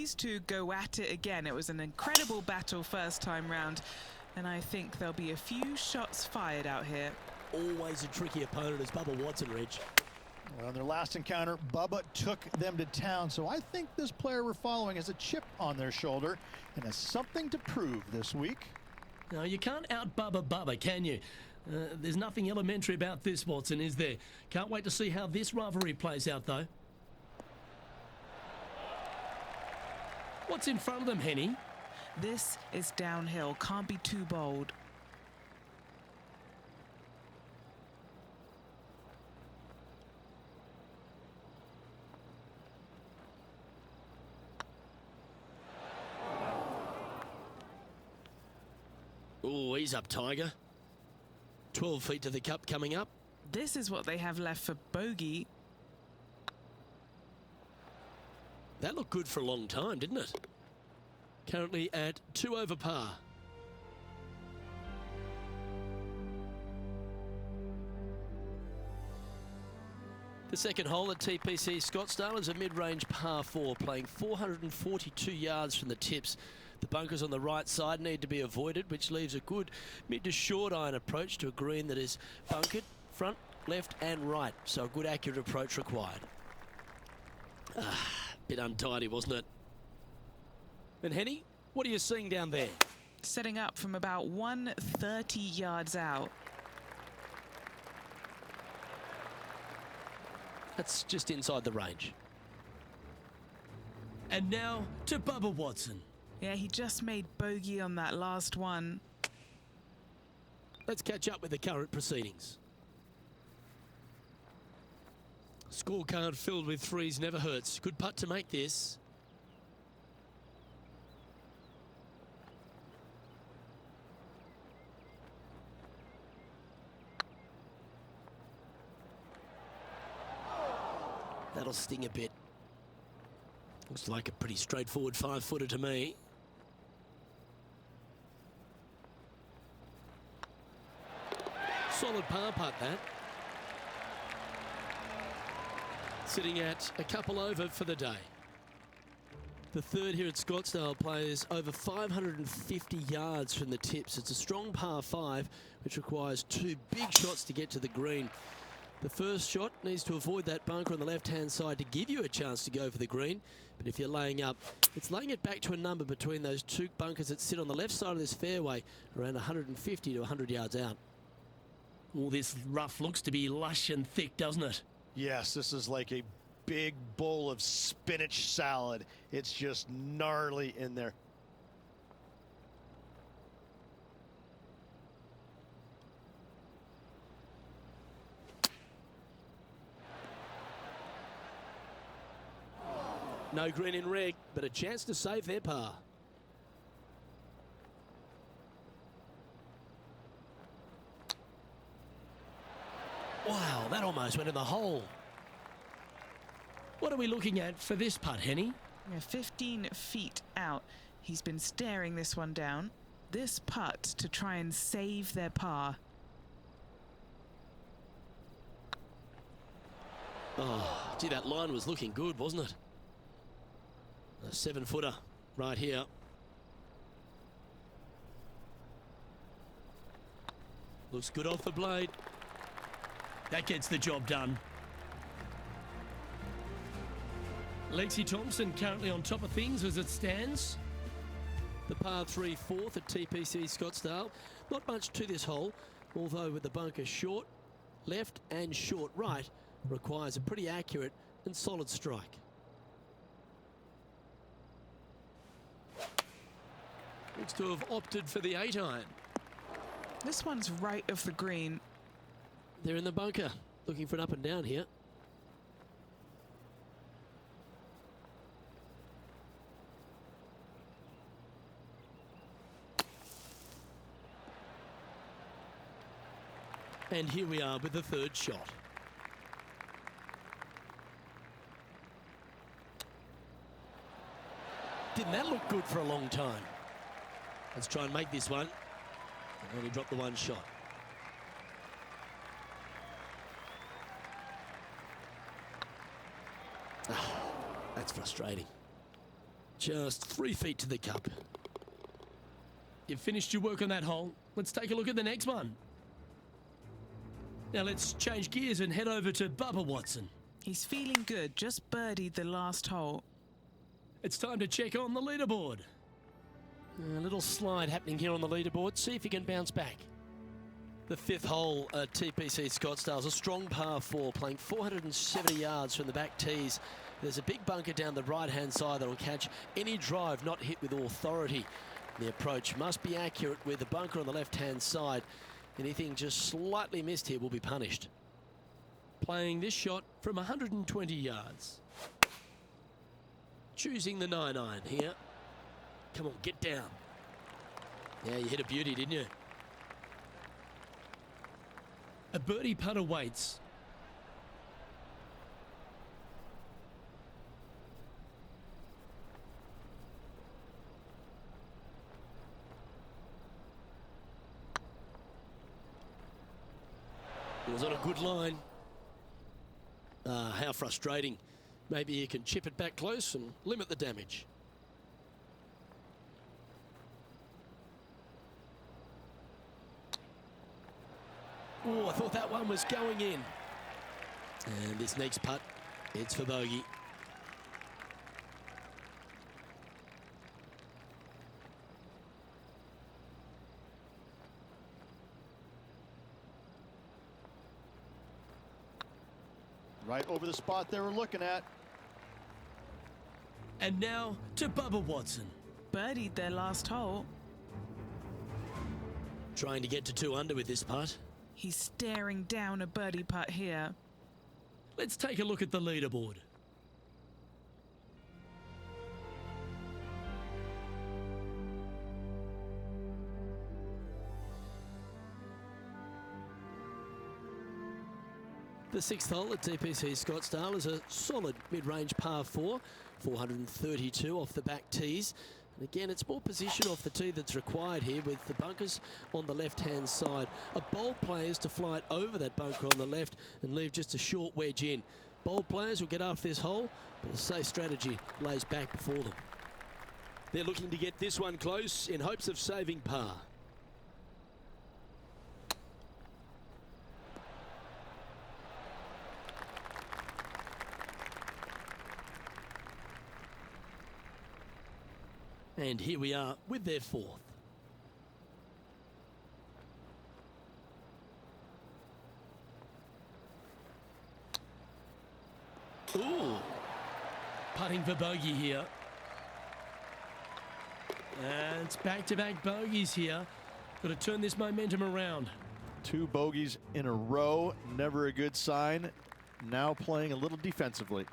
these two go at it again. It was an incredible battle first time round, and I think there'll be a few shots fired out here. Always a tricky opponent is Bubba Watson, Reg. Well, in their last encounter, Bubba took them to town, so I think this player we're following has a chip on their shoulder and has something to prove this week. No, you can't out-Bubba, can you? There's nothing elementary about this, Watson, is there? Can't wait to see how this rivalry plays out, though. What's in front of them, Henny? This is downhill, can't be too bold. Oh, he's up, Tiger. 12 feet to the cup coming up. This is what they have left for bogey. That looked good for a long time, didn't it? Currently at 2 over par. The second hole at TPC Scottsdale is a mid-range par 4, playing 442 yards from the tips. The bunkers on the right side need to be avoided, which leaves a good mid to short iron approach to a green that is bunkered front, left and right. So a good accurate approach required. Bit untidy, wasn't it? And Henny, what are you seeing down there? Setting up from about 130 yards out. That's just inside the range. And now to Bubba Watson. Yeah, he just made bogey on that last one. Let's catch up with the current proceedings. Scorecard filled with threes never hurts. Good putt to make this. That'll sting a bit. Looks like a pretty straightforward 5-footer to me. Solid par putt, that. Sitting at a couple over for the day. The third here at Scottsdale plays over 550 yards from the tips. It's a strong par 5, which requires 2 big shots to get to the green. The first shot needs to avoid that bunker on the left-hand side to give you a chance to go for the green. But if you're laying up, it's laying it back to a number between those 2 bunkers that sit on the left side of this fairway, around 150 to 100 yards out. All this rough looks to be lush and thick, doesn't it? Yes, this is like a big bowl of spinach salad. It's just gnarly in there. No green in red, but a chance to save their par. Wow, that almost went in the hole. What are we looking at for this putt, Henny? Yeah, 15 feet out. He's been staring this one down. This putt to try and save their par. Oh, gee, that line was looking good, wasn't it? A 7-footer right here. Looks good off the blade. That gets the job done. Lexi Thompson currently on top of things as it stands. The par 3 fourth at TPC Scottsdale. Not much to this hole, although with the bunker short, left and short right, requires a pretty accurate and solid strike. Looks to have opted for the 8-iron. This one's right of the green. They're in the bunker, looking for an up and down here. And here we are with the third shot. Didn't that look good for a long time? Let's try and make this one. And only drop the one shot. That's frustrating. Just 3 feet to the cup. You've finished your work on that hole. Let's take a look at the next one. Now let's change gears and head over to Bubba Watson. He's feeling good, just birdied the last hole. It's time to check on the leaderboard. A little slide happening here on the leaderboard. See if he can bounce back. The 5th hole at TPC Scottsdale's a strong par 4, playing 470 yards from the back tees. There's a big bunker down the right-hand side that will catch any drive not hit with authority. The approach must be accurate with the bunker on the left-hand side. Anything just slightly missed here will be punished. Playing this shot from 120 yards. Choosing the 9-iron here. Come on, get down. Yeah, you hit a beauty, didn't you? A birdie putt awaits. It was on a good line. How frustrating. Maybe you can chip it back close and limit the damage. Oh, I thought that one was going in. And this next putt, it's for bogey. Right over the spot they were looking at. And now to Bubba Watson. Birdied their last hole. Trying to get to 2 under with this putt. He's staring down a birdie putt here. Let's take a look at the leaderboard. The 6th hole at TPC Scottsdale is a solid mid-range par 4, 432 off the back tees. And again, it's more position off the tee that's required here with the bunkers on the left-hand side. A bold player is to fly it over that bunker on the left and leave just a short wedge in. Bold players will get after this hole, but a safe strategy lays back before them. They're looking to get this one close in hopes of saving par. And here we are with their 4th. Ooh. Putting for bogey here. And it's back-to-back bogeys here. Got to turn this momentum around. 2 bogeys in a row, never a good sign. Now playing a little defensively.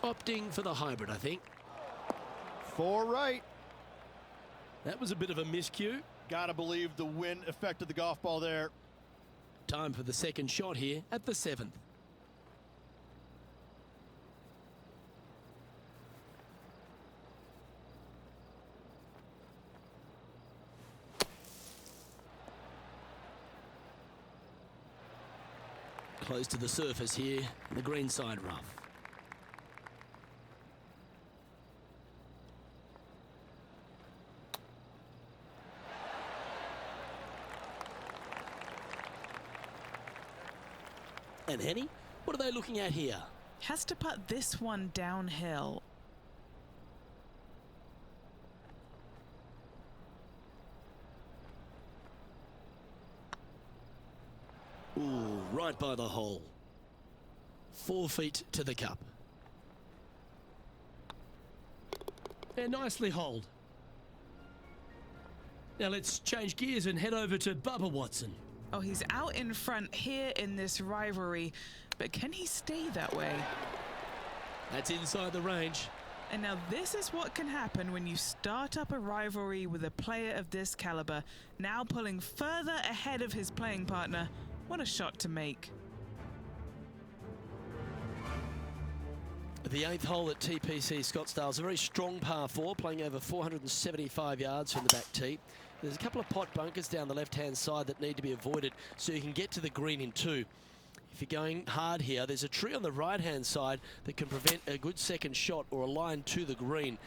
Opting for the hybrid, I think. 4 right. That was a bit of a miscue. Gotta believe the wind affected the golf ball there. Time for the 2nd shot here at the 7th. Close to the surface here, the green side rough. And Henny, what are they looking at here? Has to putt this one downhill. Ooh, right by the hole. 4 feet to the cup. And nicely holed. Now let's change gears and head over to Bubba Watson. Oh, he's out in front here in this rivalry, but can he stay that way? That's inside the range. And now this is what can happen when you start up a rivalry with a player of this caliber, now pulling further ahead of his playing partner. What a shot to make. The 8th hole at TPC Scottsdale is a very strong par 4, playing over 475 yards from the back tee. There's a couple of pot bunkers down the left-hand side that need to be avoided so you can get to the green in 2. If you're going hard here, there's a tree on the right-hand side that can prevent a good second shot or a line to the green.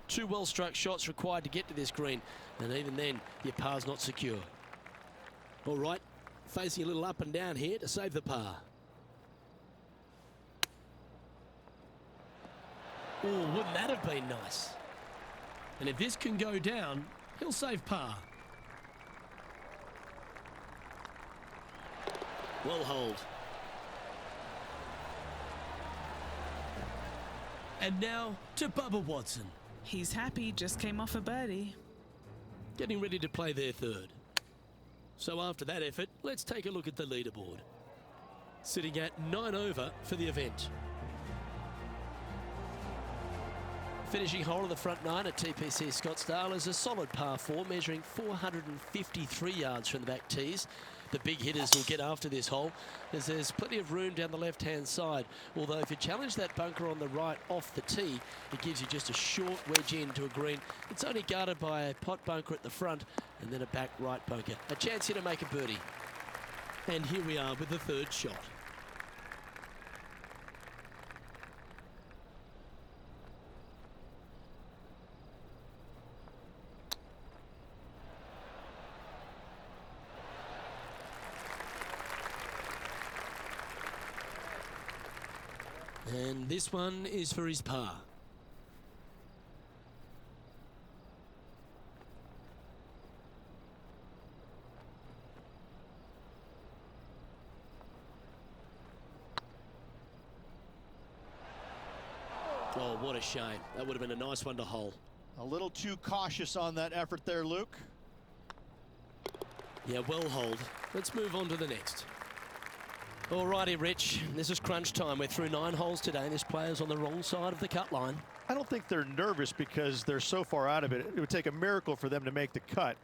2 well-struck shots required to get to this green, and even then, your par's not secure. All right, facing a little up and down here to save the par. Oh, wouldn't that have been nice? And if this can go down, he'll save par. Well holed. And now to Bubba Watson. He's happy, just came off a birdie. Getting ready to play their 3rd. So after that effort, let's take a look at the leaderboard. Sitting at 9 over for the event. Finishing hole of the front 9 at TPC Scottsdale is a solid par 4, measuring 453 yards from the back tees. The big hitters will get after this hole, as there's plenty of room down the left-hand side. Although if you challenge that bunker on the right off the tee, it gives you just a short wedge into a green. It's only guarded by a pot bunker at the front and then a back right bunker. A chance here to make a birdie. And here we are with the 3rd shot. And this one is for his par. Oh, what a shame. That would have been a nice one to hole. A little too cautious on that effort there, Luke. Yeah, well holed. Let's move on to the next. Alrighty, Rich, this is crunch time. We're through 9 holes today, and this player's on the wrong side of the cut line. I don't think they're nervous because they're so far out of it. It would take a miracle for them to make the cut.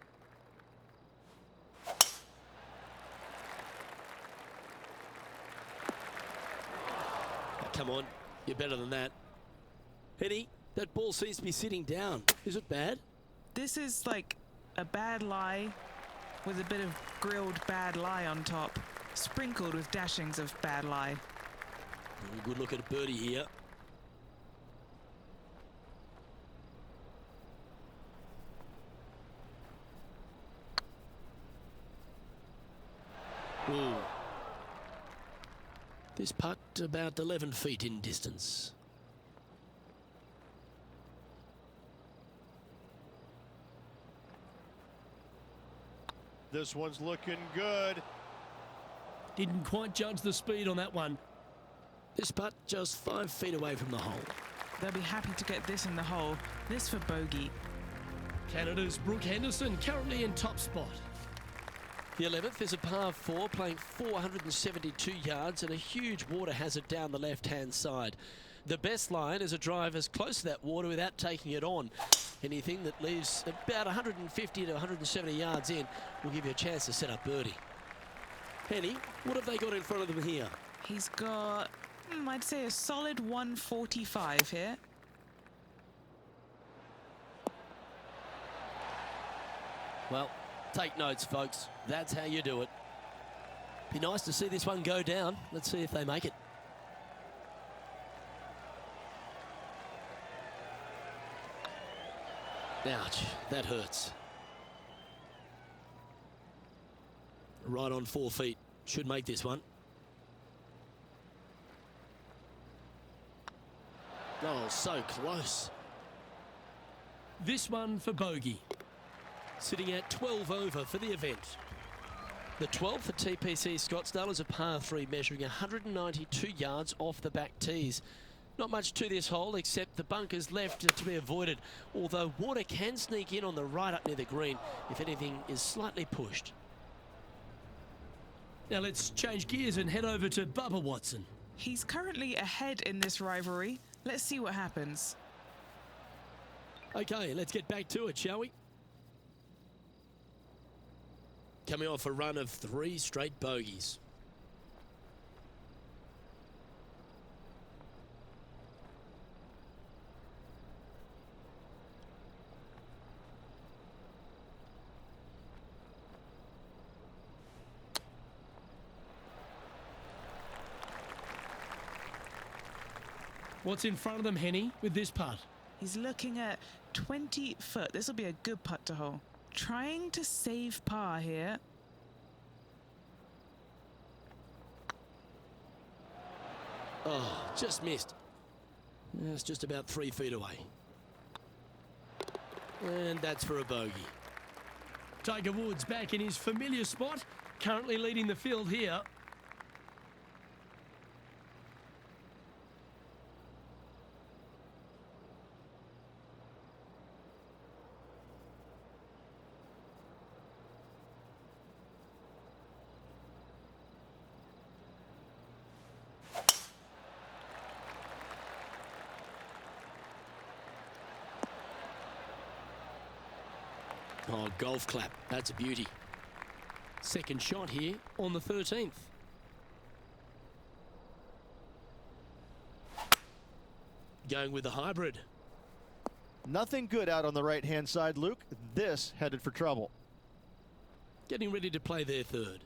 Oh, come on, you're better than that. Henny, that ball seems to be sitting down. Is it bad? This is like a bad lie with a bit of grilled bad lie on top, sprinkled with dashings of bad lie. Good look at a birdie here. Ooh. This putt about 11 feet in distance. This one's looking good. Didn't quite judge the speed on that one. This putt just 5 feet away from the hole. They'll be happy to get this in the hole. This for bogey. Canada's Brooke Henderson currently in top spot. The 11th is a par 4, playing 472 yards and a huge water hazard down the left-hand side. The best line is a drive as close to that water without taking it on. Anything that leaves about 150 to 170 yards in will give you a chance to set up birdie. Henny, what have they got in front of them here? He's got, I'd say a solid 145 here. Well, take notes, folks. That's how you do it. Be nice to see this one go down. Let's see if they make it. Ouch, that hurts. Right on 4 feet. Should make this one. Oh, so close. This one for bogey. Sitting at 12 over for the event. The 12th at TPC Scottsdale is a par 3 measuring 192 yards off the back tees. Not much to this hole except the bunkers left to be avoided, although water can sneak in on the right up near the green if anything is slightly pushed. Now let's change gears and head over to Bubba Watson. He's currently ahead in this rivalry. Let's see what happens. Okay, let's get back to it, shall we? Coming off a run of 3 straight bogeys. What's in front of them, Henny, with this putt? He's looking at 20 foot. This will be a good putt to hole. Trying to save par here. Oh, just missed. That's just about 3 feet away. And that's for a bogey. Tiger Woods back in his familiar spot, currently leading the field here. Oh, golf clap. That's a beauty. Second shot here on the 13th. Going with the hybrid. Nothing good out on the right-hand side, Luke. This headed for trouble. Getting ready to play their third.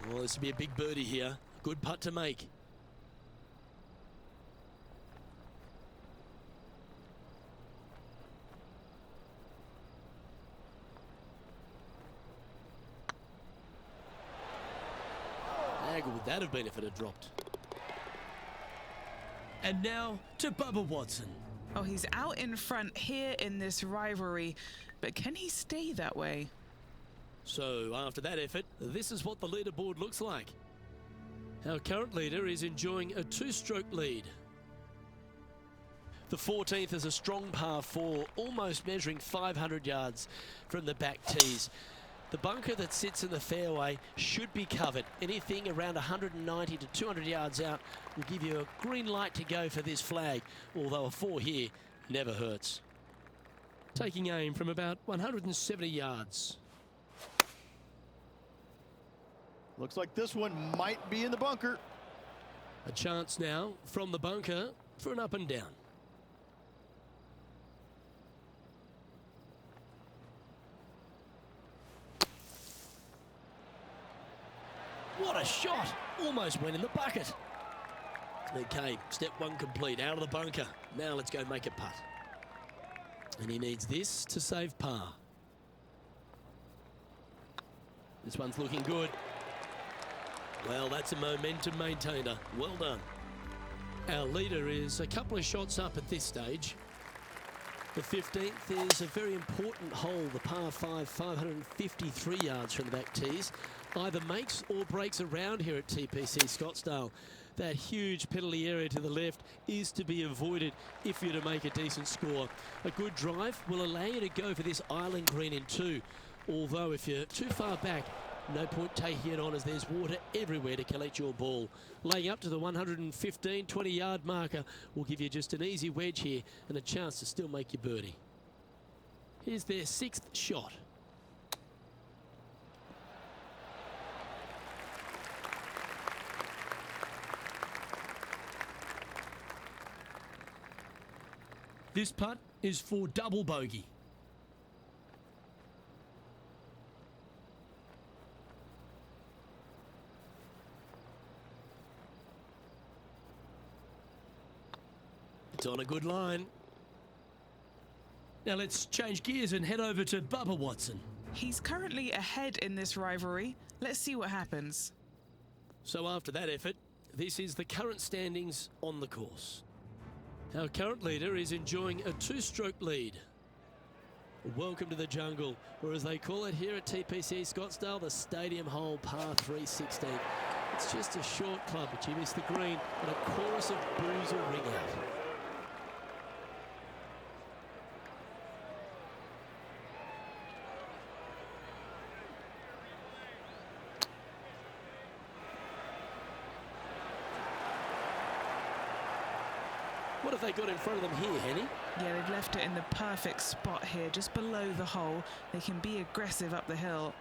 Well, this will be a big birdie here. Good putt to make. How good would that have been if it had dropped? And now to Bubba Watson. Oh, he's out in front here in this rivalry, but can he stay that way? So after that effort, this is what the leaderboard looks like. Our current leader is enjoying a 2-stroke lead. The 14th is a strong par 4, almost measuring 500 yards from the back tees. The bunker that sits in the fairway should be covered. Anything around 190 to 200 yards out will give you a green light to go for this flag, although a 4 here never hurts. Taking aim from about 170 yards. Looks like this one might be in the bunker. A chance now from the bunker for an up and down. What a shot! Almost went in the bucket. Okay, step 1 complete, out of the bunker. Now let's go make a putt. And he needs this to save par. This one's looking good. Well, that's a momentum maintainer. Well done. Our leader is a couple of shots up at this stage. The 15th is a very important hole, the par 5, 553 yards from the back tees. Either makes or breaks around here at TPC Scottsdale. That huge penalty area to the left is to be avoided if you're to make a decent score. A good drive will allow you to go for this island green in 2. Although if you're too far back, no point taking it on as there's water everywhere to collect your ball. Laying up to the 115, 20-yard marker will give you just an easy wedge here and a chance to still make your birdie. Here's their 6th shot. This putt is for double bogey. It's on a good line. Now let's change gears and head over to Bubba Watson. He's currently ahead in this rivalry. Let's see what happens. So after that effort, this is the current standings on the course. Our current leader is enjoying a 2-stroke lead. Welcome to the jungle, or as they call it here at TPC Scottsdale, the Stadium Hole Par 316. It's just a short club, but you miss the green and a chorus of boos will ring out. What have they got in front of them here, Henny? Yeah, they've left it in the perfect spot here, just below the hole. They can be aggressive up the hill.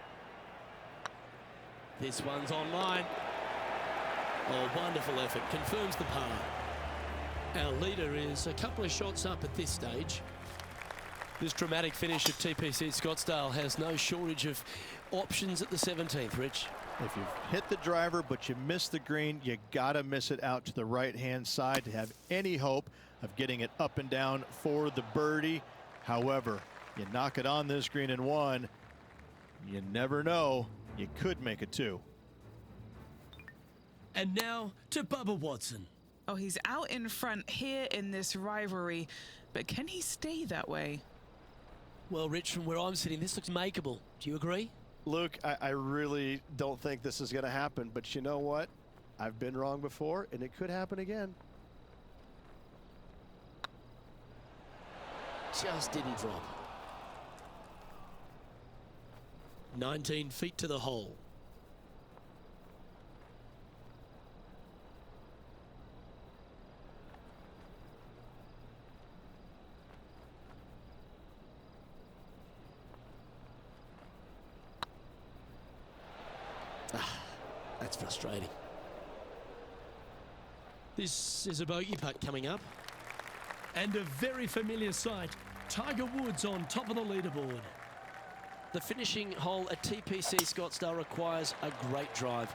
This one's online. Oh, wonderful effort. Confirms the par. Our leader is a couple of shots up at this stage. This dramatic finish at TPC Scottsdale has no shortage of options at the 17th, Rich. If you've hit the driver but you miss the green, you gotta miss it out to the right-hand side to have any hope of getting it up and down for the birdie. However, you knock it on this green in one, you never know, you could make it two. And now to Bubba Watson. Oh, he's out in front here in this rivalry, but can he stay that way? Well, Rich, from where I'm sitting, this looks makeable. Do you agree? Luke, I really don't think this is going to happen, but you know what? I've been wrong before, and it could happen again. Just didn't drop. 19 feet to the hole. That's frustrating. This is a bogey putt coming up. And a very familiar sight, Tiger Woods on top of the leaderboard. The finishing hole at TPC Scottsdale requires a great drive.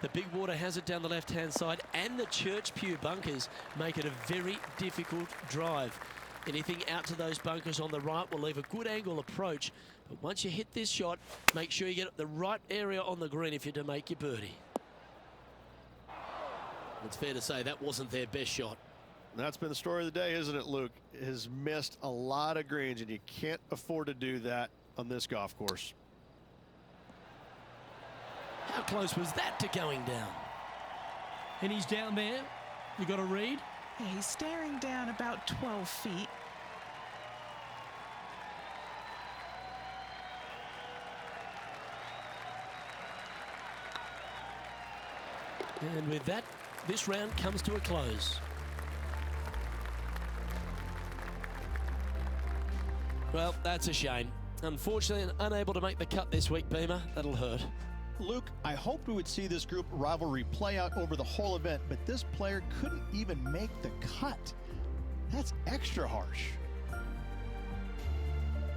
The big water has it down the left-hand side, and the Church Pew bunkers make it a very difficult drive. Anything out to those bunkers on the right will leave a good angle approach. But once you hit this shot, make sure you get the right area on the green if you're to make your birdie. It's fair to say that wasn't their best shot. That's been the story of the day, isn't it, Luke? Has missed a lot of greens, and you can't afford to do that on this golf course. How close was that to going down? And he's down there. You got a read? Yeah, he's staring down about 12 feet. And with that, this round comes to a close. Well, that's a shame. Unfortunately, unable to make the cut this week, Beamer. That'll hurt. Luke, I hoped we would see this group rivalry play out over the whole event, but this player couldn't even make the cut. That's extra harsh.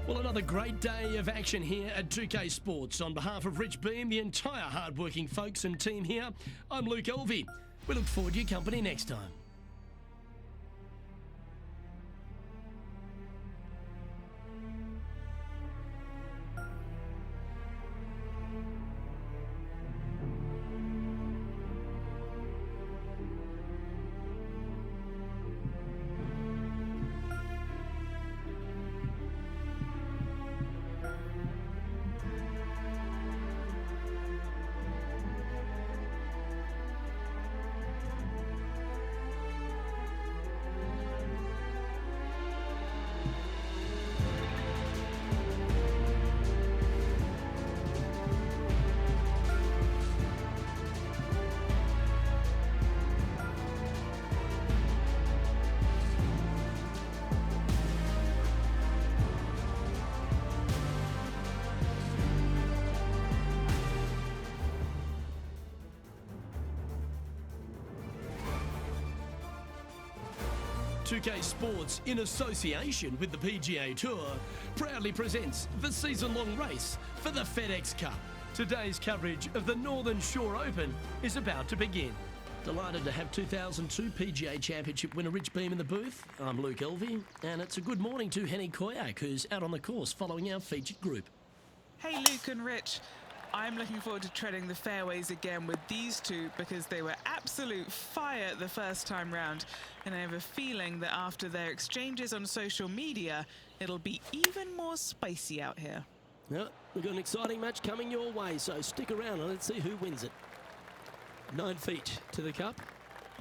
Well, another great day of action here at 2K Sports. On behalf of Rich Beam, the entire hard-working folks and team here, I'm Luke Elvey. We look forward to your company next time. Pga Sports, in association with the PGA Tour, proudly presents the season-long race for the FedEx Cup. Today's coverage of the Northern Shore Open is about to begin. Delighted to have 2002 PGA Championship winner Rich Beem in the booth. I'm Luke Elvey, and it's a good morning to Henny Koyak, who's out on the course following our featured group. Hey Luke and Rich, I'm looking forward to treading the fairways again with these two because they were absolute fire the first time round, and I have a feeling that after their exchanges on social media, it'll be even more spicy out here. Well, we've got an exciting match coming your way, so stick around and let's see who wins it. 9 feet to the cup.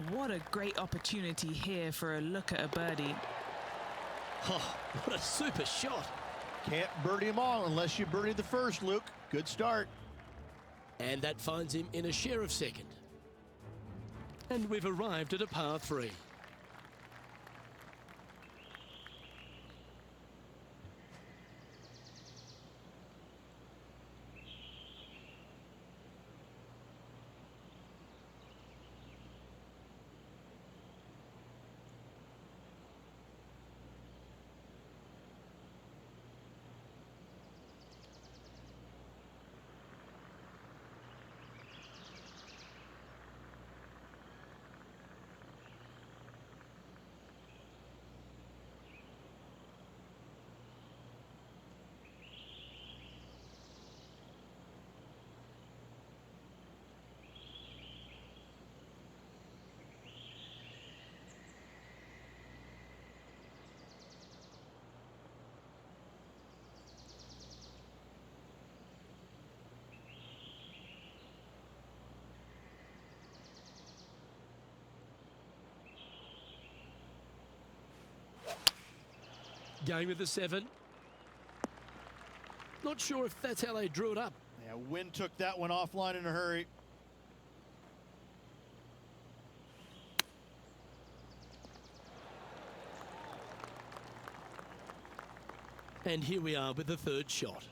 What a great opportunity here for a look at a birdie. Oh, what a super shot. Can't birdie them all unless you birdie the first, Luke. Good start. And that finds him in a share of second. And we've arrived at a par 3. Going with the 7. Not sure if that's how they drew it up. Yeah, wind took that one offline in a hurry. And here we are with the 3rd shot.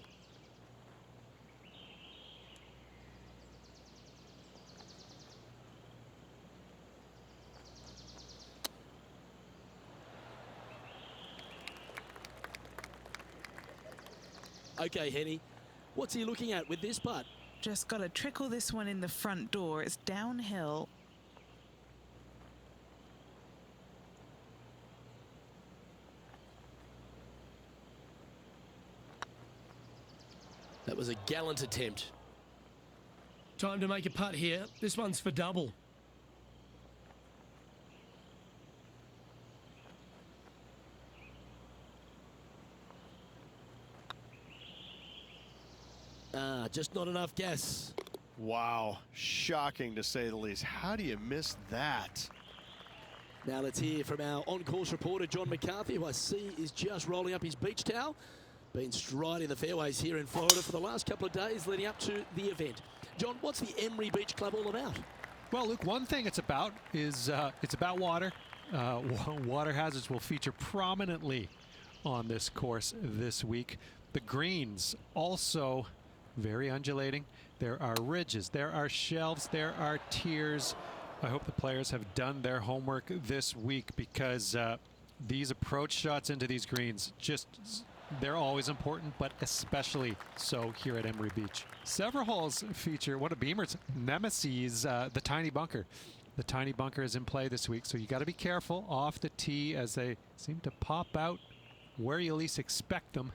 Okay, Henny, what's he looking at with this putt? Just got to trickle this one in the front door. It's downhill. That was a gallant attempt. Time to make a putt here. This one's for double. Just not enough gas. Wow, shocking to say the least. How do you miss that? Now let's hear from our on-course reporter, John McCarthy, who I see is just rolling up his beach towel. Been striding the fairways here in Florida for the last couple of days leading up to the event. John, what's the Emery Beach Club all about? Well, Luke, one thing it's about is it's about water. Water hazards will feature prominently on this course this week. The greens also very undulating. There are ridges, there are shelves, there are tiers. I hope the players have done their homework this week because these approach shots into these greens, they're always important, but especially so here at Emery Beach. Several holes feature one of Beamer's nemesis, the tiny bunker. The tiny bunker is in play this week, so you got to be careful off the tee as they seem to pop out where you least expect them.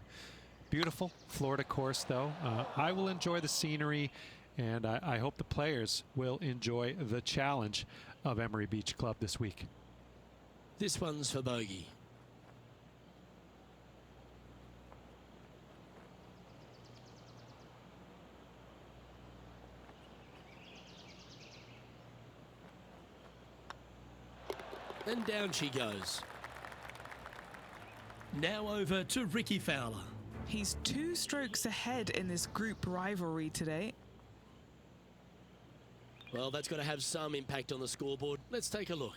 Beautiful Florida course, though. I will enjoy the scenery, and I hope the players will enjoy the challenge of Emery Beach Club this week. This one's for bogey. And down she goes. Now over to Ricky Fowler. He's 2 strokes ahead in this group rivalry today. Well, that's got to have some impact on the scoreboard. Let's take a look.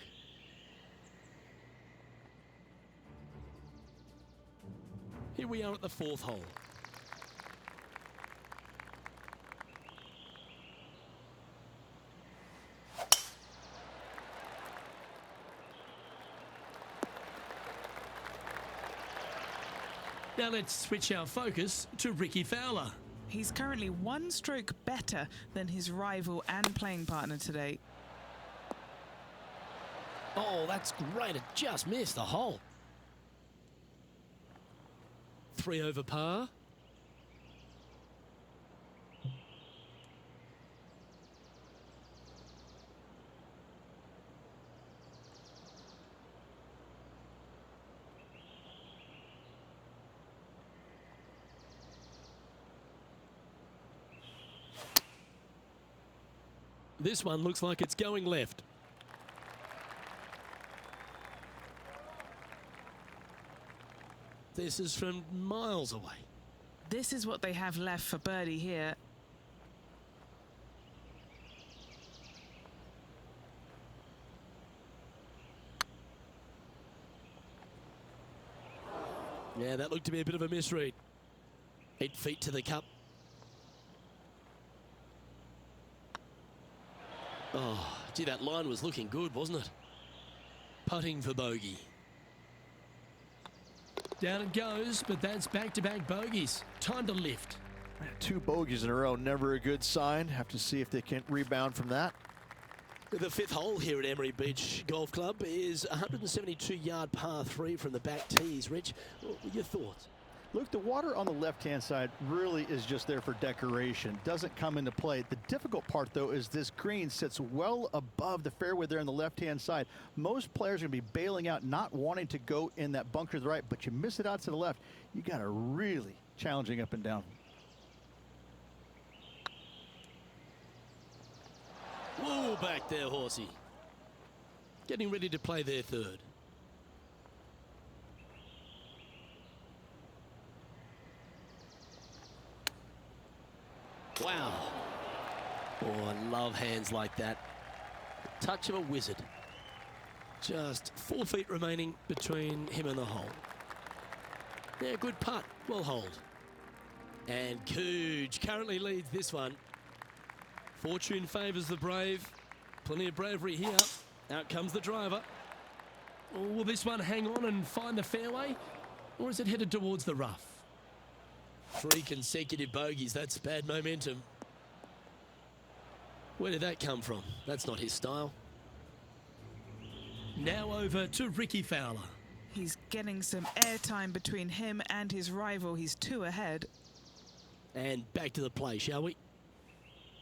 Here we are at the 4th hole. Now let's switch our focus to Ricky Fowler. He's currently 1 stroke better than his rival and playing partner today. Oh, that's great. It just missed the hole. 3 over par. This one looks like it's going left. This is from miles away. This is what they have left for birdie here. Yeah, that looked to be a bit of a misread. 8 feet to the cup. Oh, gee, that line was looking good, wasn't it? Putting for bogey. Down it goes, but that's back-to-back bogeys. Time to lift. 2 bogeys in a row, never a good sign. Have to see if they can rebound from that. The 5th hole here at Emery Beach Golf Club is 172-yard par 3 from the back tees. Rich, your thoughts? Look, the water on the left-hand side really is just there for decoration. Doesn't come into play. The difficult part, though, is this green sits well above the fairway there on the left-hand side. Most players are going to be bailing out, not wanting to go in that bunker to the right, but you miss it out to the left. You got a really challenging up and down. Whoa, back there, horsey. Getting ready to play their 3rd. Wow. Oh, I love hands like that. The touch of a wizard. Just 4 feet remaining between him and the hole. Yeah, good putt. Well hold. And Cooge currently leads this one. Fortune favours the brave. Plenty of bravery here. Out comes the driver. Oh, will this one hang on and find the fairway? Or is it headed towards the rough? 3 consecutive bogeys. That's bad momentum. Where did that come from? That's not his style. Now over to Ricky Fowler. He's getting some airtime between him and his rival. He's 2 ahead. And back to the play, shall we?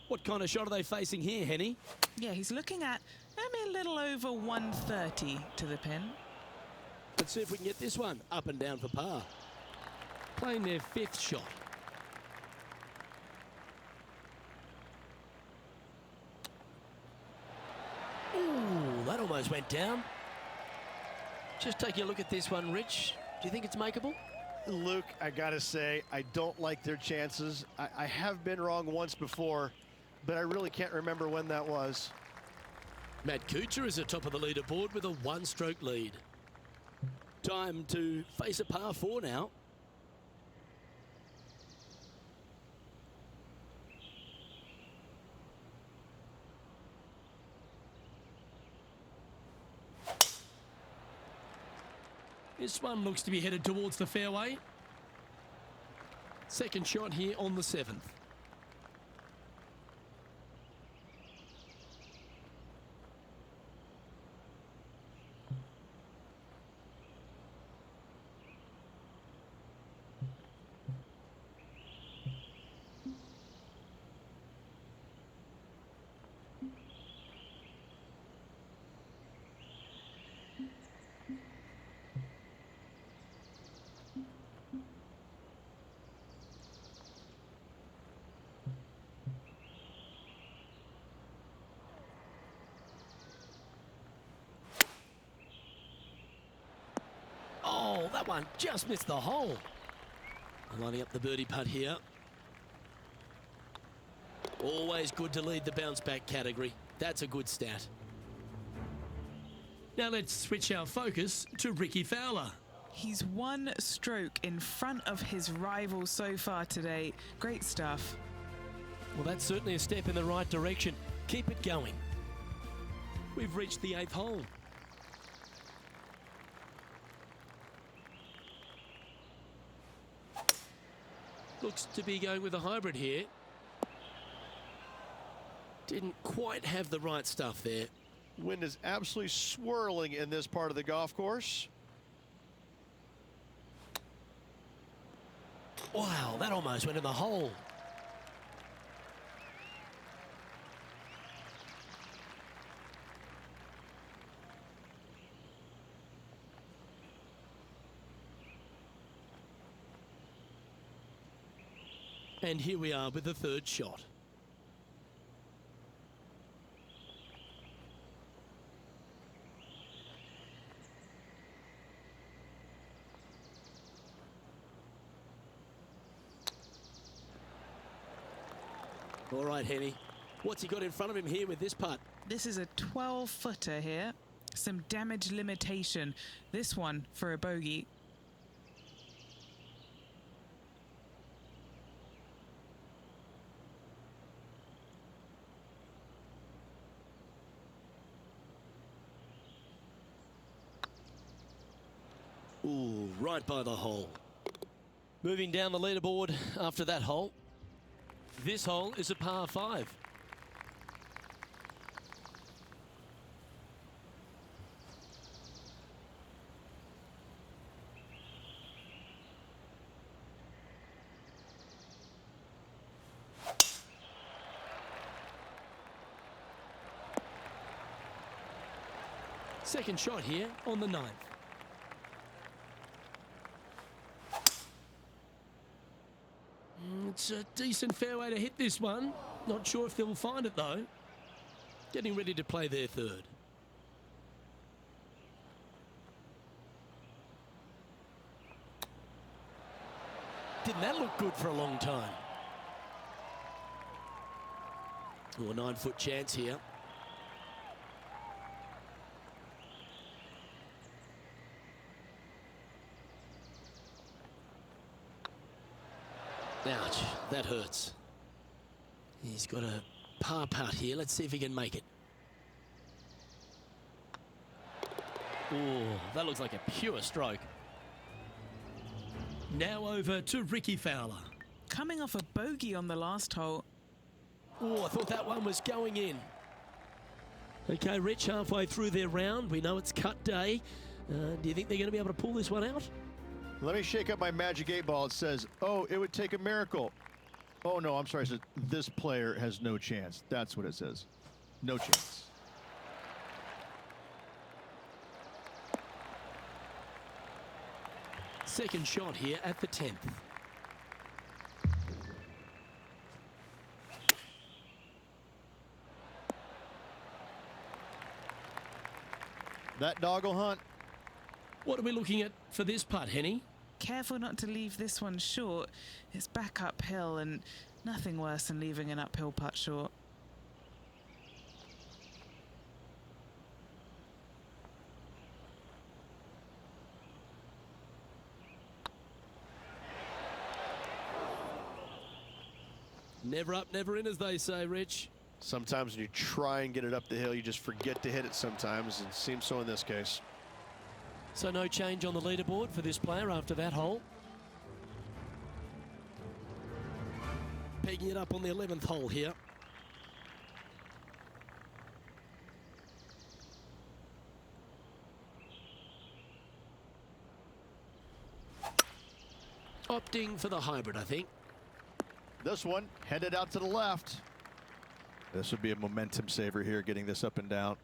What kind of shot are they facing here, Henny? Yeah, he's looking at maybe a little over 130 to the pin. Let's see if we can get this one up and down for par. Playing their 5th shot. Ooh, that almost went down. Just taking a look at this one, Rich. Do you think it's makeable? Luke, I gotta say, I don't like their chances. I have been wrong once before, but I really can't remember when that was. Matt Kuchar is at top of the leaderboard with a 1-stroke lead. Time to face a par 4 now. This one looks to be headed towards the fairway. 2nd shot here on the 7th. Oh, that one just missed the hole. Lining up the birdie putt here. Always good to lead the bounce back category. That's a good stat. Now let's switch our focus to Ricky Fowler. He's 1 stroke in front of his rival so far today. Great stuff. Well, that's certainly a step in the right direction. Keep it going. We've reached the 8th hole. Looks to be going with a hybrid here. Didn't quite have the right stuff there. Wind is absolutely swirling in this part of the golf course. Wow, that almost went in the hole. And here we are with the third shot. All right, Henny. What's he got in front of him here with this putt? This is a 12-footer here. Some damage limitation. This one for a bogey. Ooh, right by the hole. Moving down the leaderboard after that hole. This hole is a par 5. Second shot here on the 9th. It's a decent fairway to hit this one. Not sure if they'll find it though. Getting ready to play their third. Didn't that look good for a long time? Oh, a 9-foot chance here. Ouch, that hurts. He's got a par putt here. Let's see if he can make it. Oh, that looks like a pure stroke. Now over to Ricky Fowler. Coming off a bogey on the last hole. Oh, I thought that one was going in. Okay, Rich, halfway through their round. We know it's cut day. Do you think they're going to be able to pull this one out? Let me shake up my magic 8-ball. It says, oh, it would take a miracle. Oh, no, I'm sorry. It says, this player has no chance. That's what it says. No chance. Second shot here at the 10th. That dog will hunt. What are we looking at for this putt, Henny? Careful not to leave this one short. It's back uphill and nothing worse than leaving an uphill putt short. Never up, never in, as they say, Rich. Sometimes when you try and get it up the hill, you just forget to hit it sometimes. It seems so in this case. So no change on the leaderboard for this player after that hole. Pegging it up on the 11th hole here. Opting for the hybrid, I think. This one headed out to the left. This would be a momentum saver here, getting this up and down.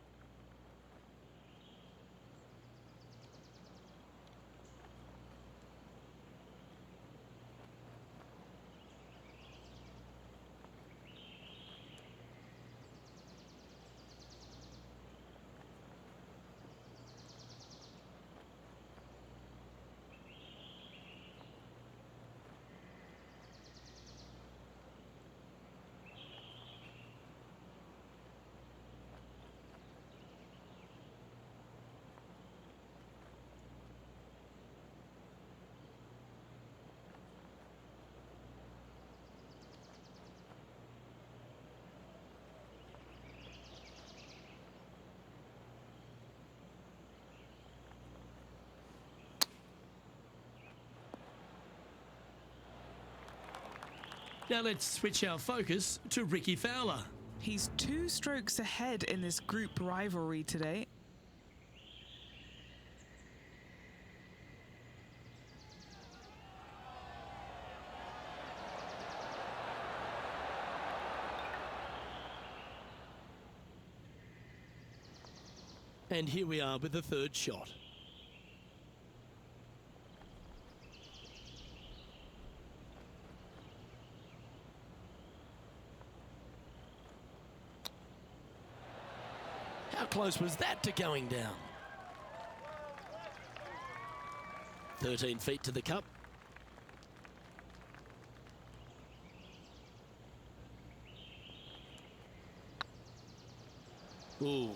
Now let's switch our focus to Ricky Fowler. He's 2 strokes ahead in this group rivalry today. And here we are with the third shot. How close was that to going down? 13 feet to the cup. Ooh.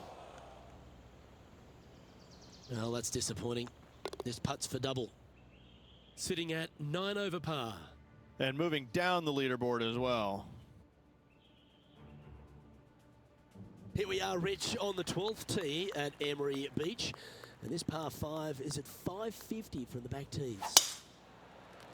Well, that's disappointing. This putt's for double. Sitting at 9 over par. And moving down the leaderboard as well. Here we are, Rich, on the 12th tee at Emery Beach. And this par 5 is at 550 from the back tees.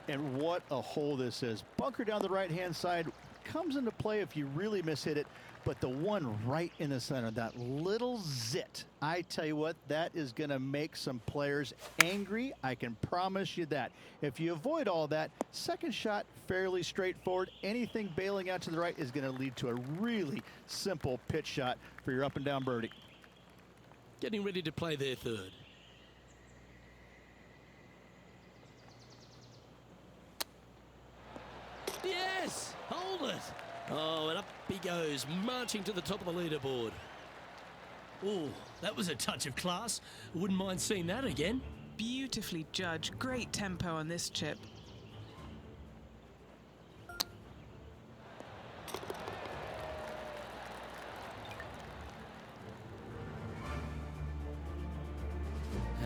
And what a hole this is. Bunker down the right-hand side comes into play if you really mishit it. But the one right in the center, that little zit, I tell you what, that is going to make some players angry. I can promise you that. If you avoid all that, second shot, fairly straightforward. Anything bailing out to the right is going to lead to a really simple pitch shot for your up and down birdie. Getting ready to play their third. Yes! Hold it! Oh, and up he goes, marching to the top of the leaderboard. Oh, that was a touch of class. Wouldn't mind seeing that again. Beautifully judged. Great tempo on this chip.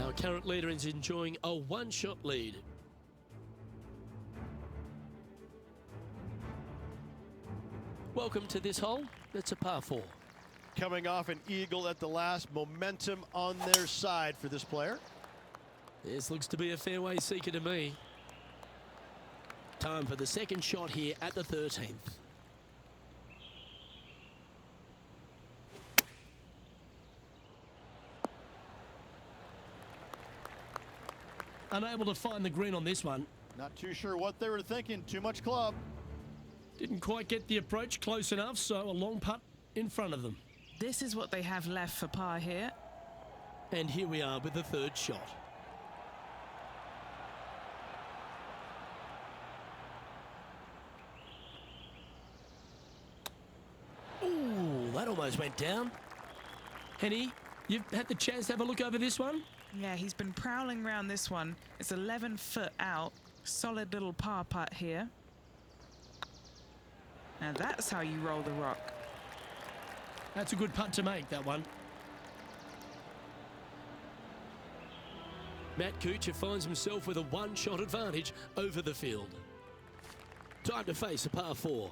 Our current leader is enjoying a one-shot lead. Welcome to this hole. It's a par 4. Coming off an eagle at the last, momentum on their side for this player. This looks to be a fairway seeker to me. Time for the second shot here at the 13th. Unable to find the green on this one. Not too sure what they were thinking. Too much club. Didn't quite get the approach close enough, so a long putt in front of them. This is what they have left for par here. And here we are with the third shot. Ooh, that almost went down. Henny, you've had the chance to have a look over this one? Yeah, he's been prowling around this one. It's 11 foot out. Solid little par putt here. Now that's how you roll the rock. That's a good putt to make, that one. Matt Kuchar finds himself with a one-shot advantage over the field. Time to face a par 4.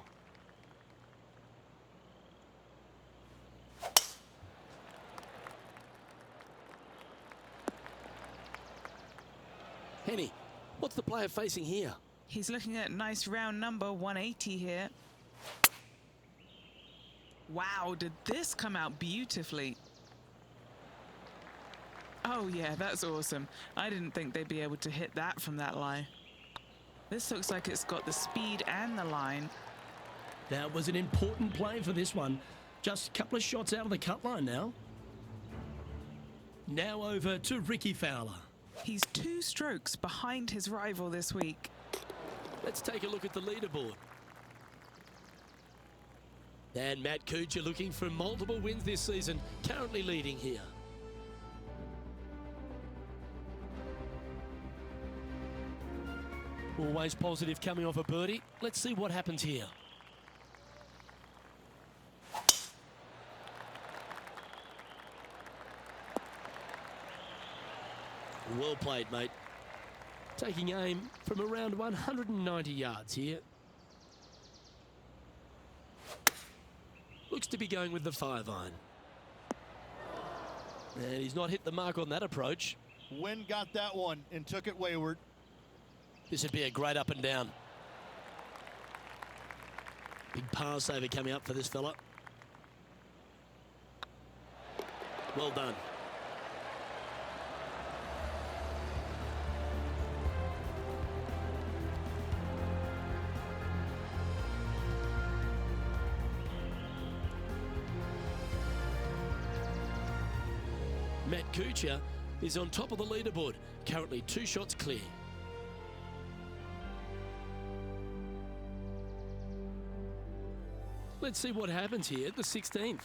Henny, what's the player facing here? He's looking at nice round number 180 here. Wow, did this come out beautifully? Oh yeah, that's awesome. I didn't think they'd be able to hit that from that lie. This looks like it's got the speed and the line. That was an important play for this one. Just a couple of shots out of the cut line now. Now over to Ricky Fowler. He's 2 strokes behind his rival this week. Let's take a look at the leaderboard. And Matt Kuchar looking for multiple wins this season, currently leading here. Always positive coming off a birdie. Let's see what happens here. Well played, mate. Taking aim from around 190 yards here. Looks to be going with the 5-iron. And he's not hit the mark on that approach. Wind got that one and took it wayward. This would be a great up and down. Big par saver coming up for this fella. Well done. Pga is on top of the leaderboard, currently 2 shots clear. Let's see what happens here at the 16th.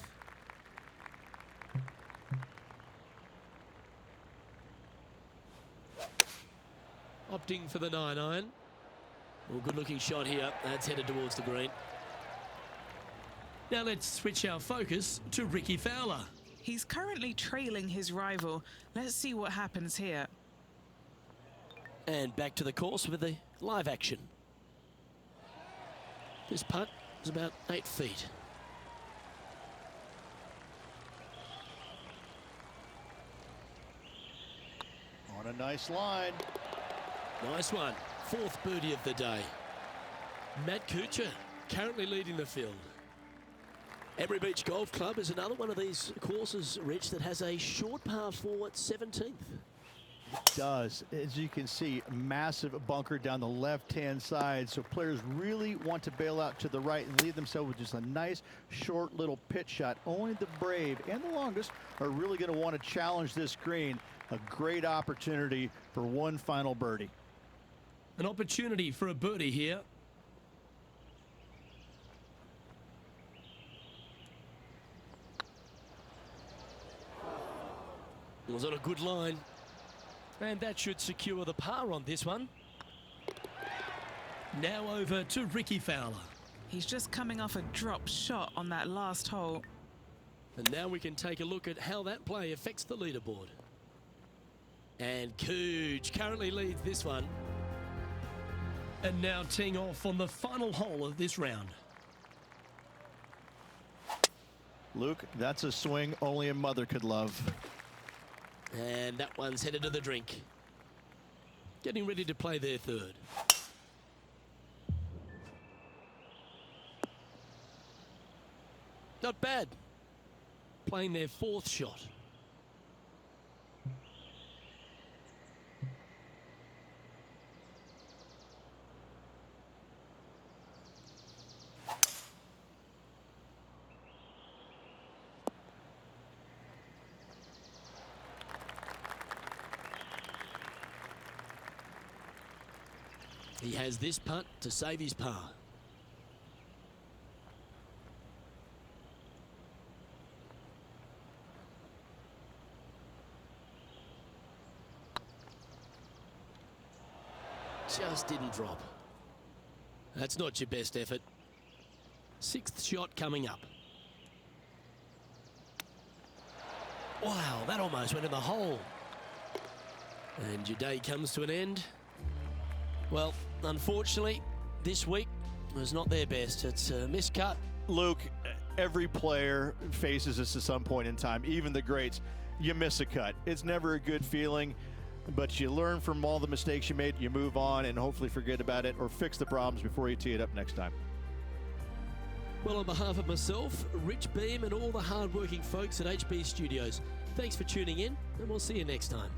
Opting for the 9-iron. Well, good looking shot here. That's headed towards the green. Now let's switch our focus to Ricky Fowler. He's currently trailing his rival. Let's see what happens here. And back to the course with the live action. This putt is about 8 feet. On a nice line. Nice one. 4th birdie of the day. Pga currently leading the field. Emery Beach Golf Club is another one of these courses, Rich, that has a short par 4 at 17th. It does. As you can see, massive bunker down the left-hand side, so players really want to bail out to the right and leave themselves with just a nice, short little pitch shot. Only the brave and the longest are really going to want to challenge this green. A great opportunity for one final birdie. An opportunity for a birdie here. It was on a good line. And that should secure the par on this one. Now over to Ricky Fowler. He's just coming off a drop shot on that last hole. And now we can take a look at how that play affects the leaderboard. And Cooge currently leads this one. And now teeing off on the final hole of this round. Luke, that's a swing only a mother could love. And that one's headed to the drink. Getting ready to play their 3rd. Not bad. Playing their 4th shot. He has this putt to save his par. Just didn't drop. That's not your best effort. 6th shot coming up. Wow, that almost went in the hole. And your day comes to an end. Well, unfortunately, this week was not their best. It's a miscut. Luke, every player faces this at some point in time, even the greats. You miss a cut. It's never a good feeling, but you learn from all the mistakes you made, you move on, and hopefully forget about it or fix the problems before you tee it up next time. Well, on behalf of myself, Rich Beam, and all the hard-working folks at HB Studios, thanks for tuning in, and we'll see you next time.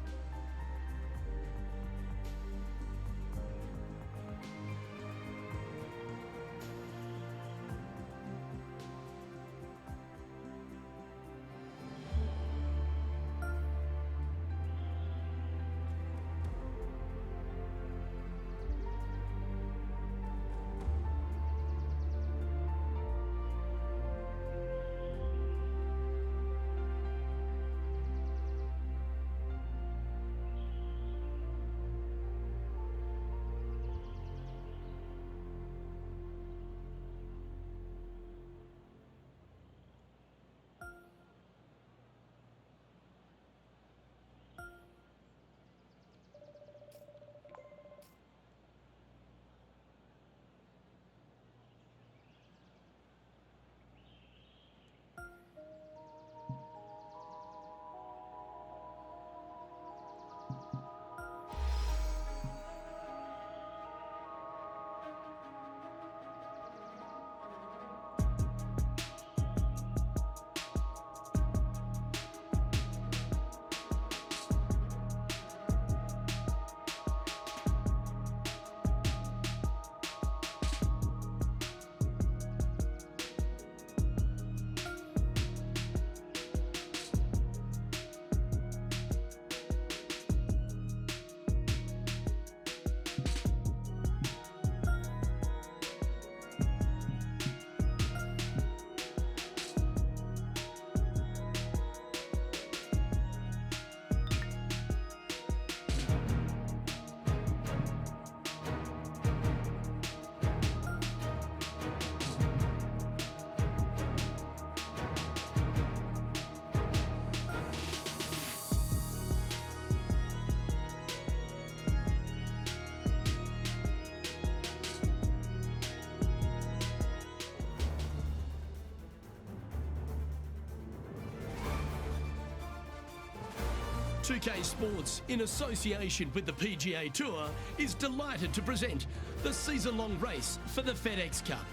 2K Sports, in association with the PGA Tour, is delighted to present the season-long race for the FedEx Cup.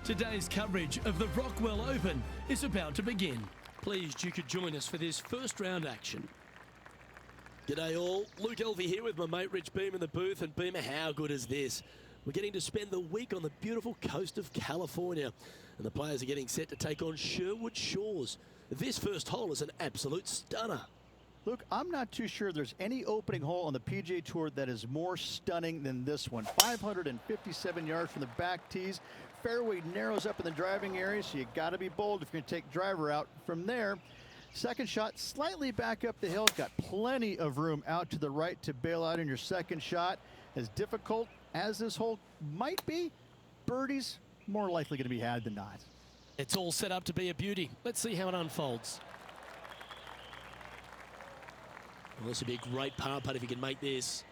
Today's coverage of the Rockwell Open is about to begin. Pleased you could join us for this first round action. G'day all, Luke Elvey here with my mate Rich Beam in the booth. And Beamer, how good is this? We're getting to spend the week on the beautiful coast of California, and the players are getting set to take on Sherwood Shores. This first hole is an absolute stunner. Luke, I'm not too sure there's any opening hole on the PGA Tour that is more stunning than this one. 557 yards from the back tees. Fairway narrows up in the driving area, so you got to be bold if you're going to take driver out. From there, second shot slightly back up the hill. Got plenty of room out to the right to bail out in your second shot. As difficult as this hole might be, birdie's more likely going to be had than not. It's all set up to be a beauty. Let's see how it unfolds. Well, this would be a great par putt if you can make this.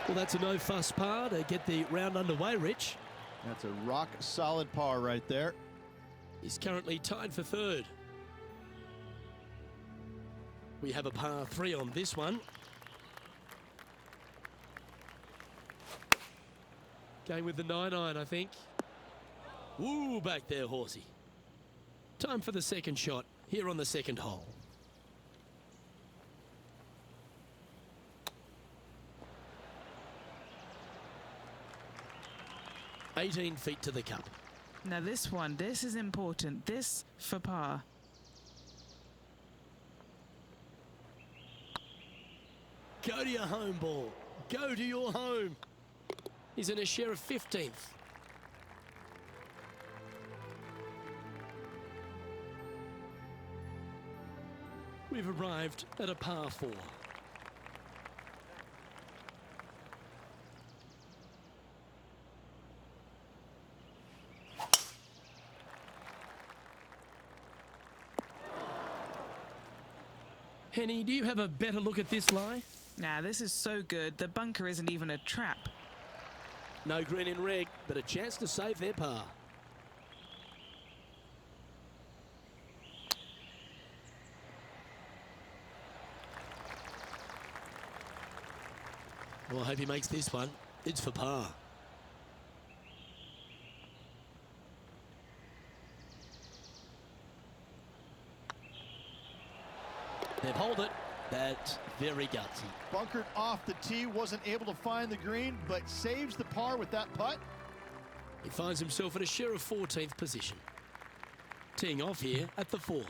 Well, that's a no-fuss par to get the round underway, Rich. That's a rock-solid par right there. He's currently tied for third. We have a par 3 on this one. Going with the 9-iron, I think. Woo, back there, horsey. Time for the second shot here on the second hole. $18 feet to the cup. Now this one, this is important. This for par. Go to your home ball. Go to your home. He's in a share of 15th. We've arrived at a par 4. Henny, do you have a better look at this lie? Nah, this is so good. The bunker isn't even a trap. No green in red, but a chance to save their par. Well, I hope he makes this one. It's for par. They've held it. That's very gutsy. Bunkered off the tee, wasn't able to find the green, but saves the par with that putt. He finds himself in a share of 14th position. Teeing off here at the 4th.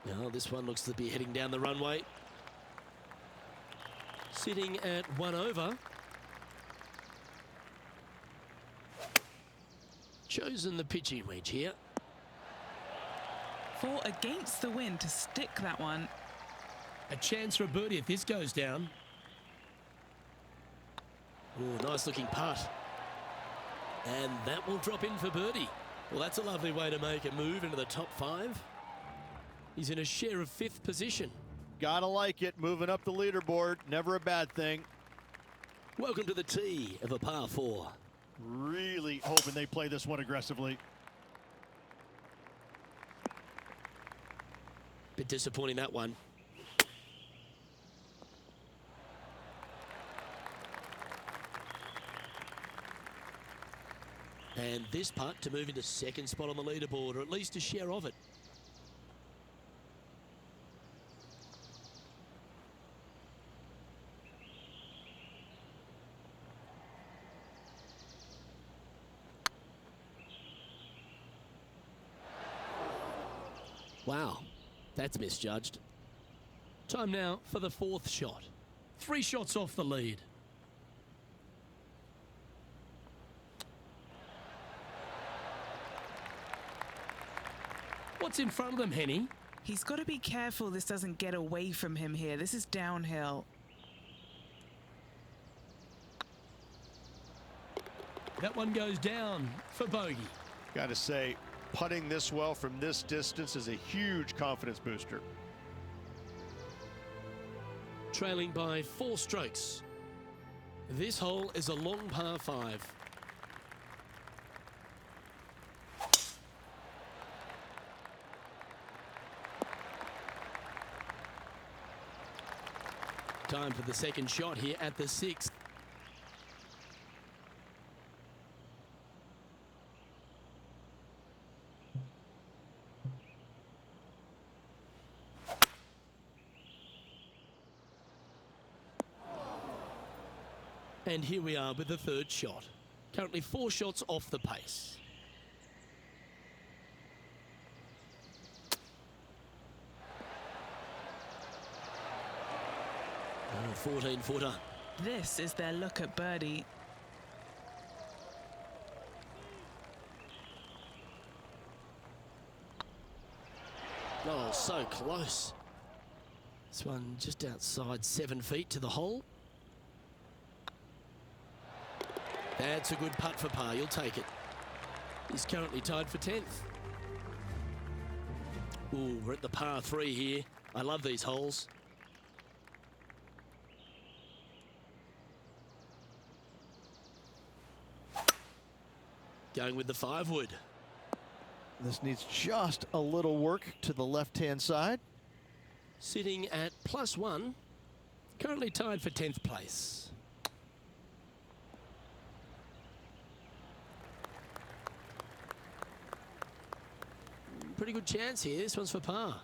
Now this one looks to be heading down the runway. Sitting at 1 over. Chosen the pitching wedge here. 4 against the wind to stick that one. A chance for a birdie if this goes down. Oh, nice looking putt. And that will drop in for birdie. Well, that's a lovely way to make a move into the top 5. He's in a share of 5th position. Gotta like it, moving up the leaderboard, never a bad thing. Welcome to the tee of a par 4. Really hoping they play this one aggressively. Bit disappointing, that one. And this putt to move into second spot on the leaderboard, or at least a share of it. Wow, that's misjudged. Time now for the 4th shot. 3 shots off the lead. What's in front of them, Henny? He's got to be careful this doesn't get away from him here. This is downhill. That one goes down for bogey. Gotta say, putting this well from this distance is a huge confidence booster. Trailing by 4 strokes. This hole is a long par 5. Time for the second shot here at the 6th. And here we are with the third shot. Currently 4 shots off the pace. 14-footer. This is their look at birdie. Oh, so close. This one just outside 7 feet to the hole. That's a good putt for par. You'll take it. He's currently tied for 10th. Ooh, we're at the par 3 here. I love these holes. Going with the 5-wood. This needs just a little work to the left-hand side. Sitting at +1. Currently tied for 10th place. Pretty good chance here. This one's for par.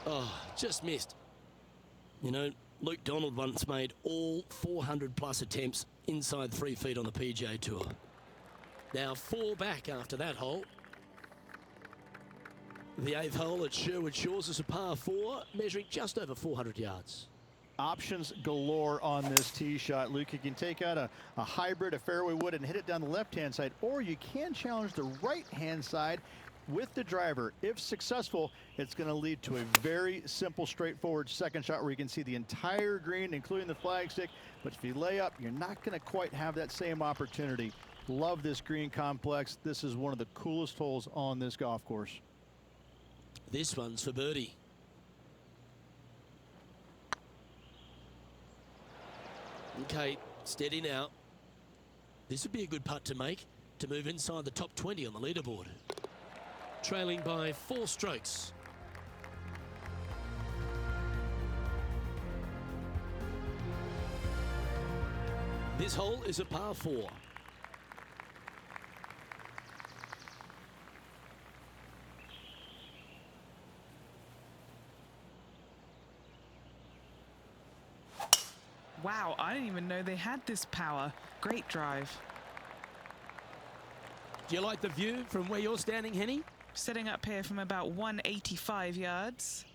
Oh, just missed. You know, Luke Donald once made all 400+ attempts inside 3 feet on the PGA Tour. Now 4 back after that hole. The 8th hole at Sherwood Shores is a par 4, measuring just over 400 yards. Options galore on this tee shot, Luke. You can take out a hybrid, a fairway wood, and hit it down the left-hand side, or you can challenge the right-hand side with the driver. If successful, it's going to lead to a very simple, straightforward second shot where you can see the entire green, including the flagstick. But if you lay up, you're not going to quite have that same opportunity. Love this green complex. This is one of the coolest holes on this golf course. This one's for birdie. Okay, steady now. This would be a good putt to make to move inside the top 20 on the leaderboard. Trailing by 4 strokes. This hole is a par 4. Wow, I didn't even know they had this power. Great drive. Do you like the view from where you're standing, Henny? Setting up here from about 185 yards.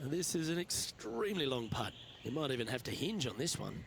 And this is an extremely long putt. You might even have to hinge on this one.